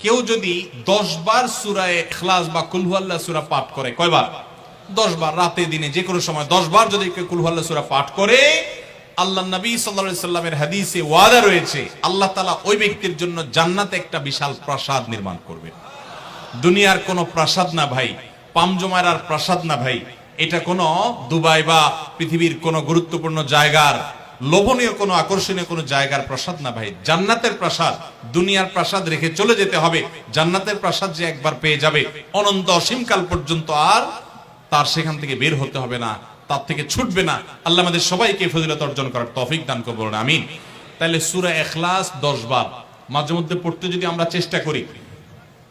কেউ যদি 10 বার সূরা ইখলাস বা কুল হুয়াল্লাহ সূরা পাঠ করে, কয়বার? 10 বার, রাতে দিনে যে কোনো সময় 10 বার যদি কেউ কুল হুয়াল্লাহ সূরা পাঠ করে, আল্লাহর নবী সাল্লাল্লাহু আলাইহি সাল্লামের হাদিসে ওয়াদা রয়েছে আল্লাহ তাআলা ওই ব্যক্তির জন্য জান্নাতে একটা বিশাল প্রাসাদ নির্মাণ করবেন। দুনিয়ার কোনো প্রাসাদ না ভাই, পামজমারার প্রাসাদ না ভাই, এটা কোনো দুবাই বা পৃথিবীর কোনো গুরুত্বপূর্ণ জায়গার লোভনীয় কোনো আকর্ষণীয় কোনো জায়গার প্রাসাদ না ভাই, জান্নাতের প্রাসাদ। দুনিয়ার প্রাসাদ রেখে চলে যেতে হবে, জান্নাতের প্রাসাদ যে একবার পেয়ে যাবে অনন্ত অসীমকাল পর্যন্ত আর তার সেখান থেকে বের হতে হবে না, তার থেকে ছুটবে না। আল্লাহ আমাদের সবাইকে ফজিলত অর্জন করার তৌফিক দান করুন, বলুন আমিন। তাহলে সূরা ইখলাস 10 বার মাঝে মধ্যে পড়তে যদি আমরা চেষ্টা করি,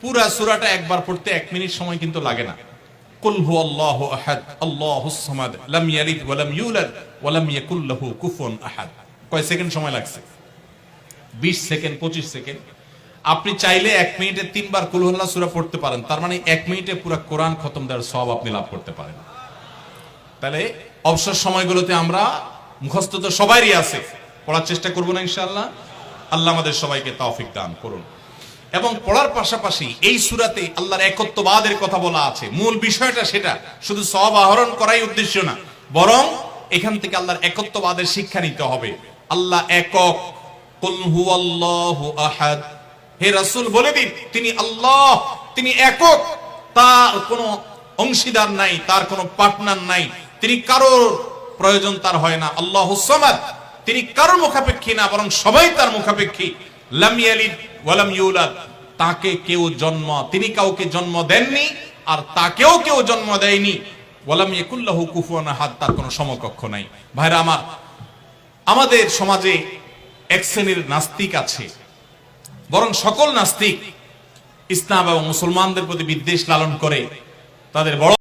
পুরা সূরাটা একবার পড়তে 1 মিনিট সময় কিন্তু লাগে না। কুল হুয়াল্লাহু আহাদ আল্লাহুস সামাদ লাম ইয়ালিদ ওয়া লাম ইউলাদ ওয়া লাম ইয়াকুল লাহু কুফুয়ান আহাদ। কয় সেকেন্ড সময় লাগছে? 20 সেকেন্ড, 25 সেকেন্ড। আপনি চাইলে 1 মিনিটে 3 বার কুল হুয়াল্লাহ সূরা পড়তে পারেন, তার মানে 1 মিনিটে পুরো কোরআন খতম দেওয়ার সওয়াব আপনি লাভ করতে পারেন। তাহলে অবসর সময়গুলোতে আমরা মুখস্থ তো সবারই আছে, পড়ার চেষ্টা করব না ইনশাআল্লাহ। আল্লাহ আমাদের সবাইকে তৌফিক দান করুন। এবং পড়ার পাশাপাশি এই সূরাতে আল্লাহর একত্ববাদের কথা বলা আছে। মূল বিষয়টা সেটা, শুধু সওয়াব আহরণ করাই উদ্দেশ্য না, বরং এখান থেকে আল্লাহর একত্ববাদের শিক্ষা নিতে হবে। আল্লাহ একক, কুল হুয়াল্লাহু আহাদ, হে রাসূল বলে দিন তিনি আল্লাহ, তিনি একক, তার কোনো অংশীদার নাই, তার কোনো পার্টনার নাই, তিনি কারোর প্রয়োজন তার হয় না। আল্লাহুস সামাদ, তিনি কারোর মুখাপেক্ষী না, বরং সবাই তার মুখাপেক্ষী। লাম ইয়ালিদ ওয়া লাম ইউলাদ, তাকে কেউ জন্ম, তিনি কাউকে জন্ম দেননি আর তাকেও কেউ জন্ম দেয়নি। ওয়া লাম ইয়াকুল লাহু কুফুয়ান আহাদ, তার কোনো সমকক্ষ নাই। ভাইরা আমার, আমাদের সমাজে এক শ্রেণীর নাস্তিক আছে, বরং সকল নাস্তিক ইসলাম এবং মুসলমানদের প্রতি বিদ্বেষ লালন করে। তাদের বড়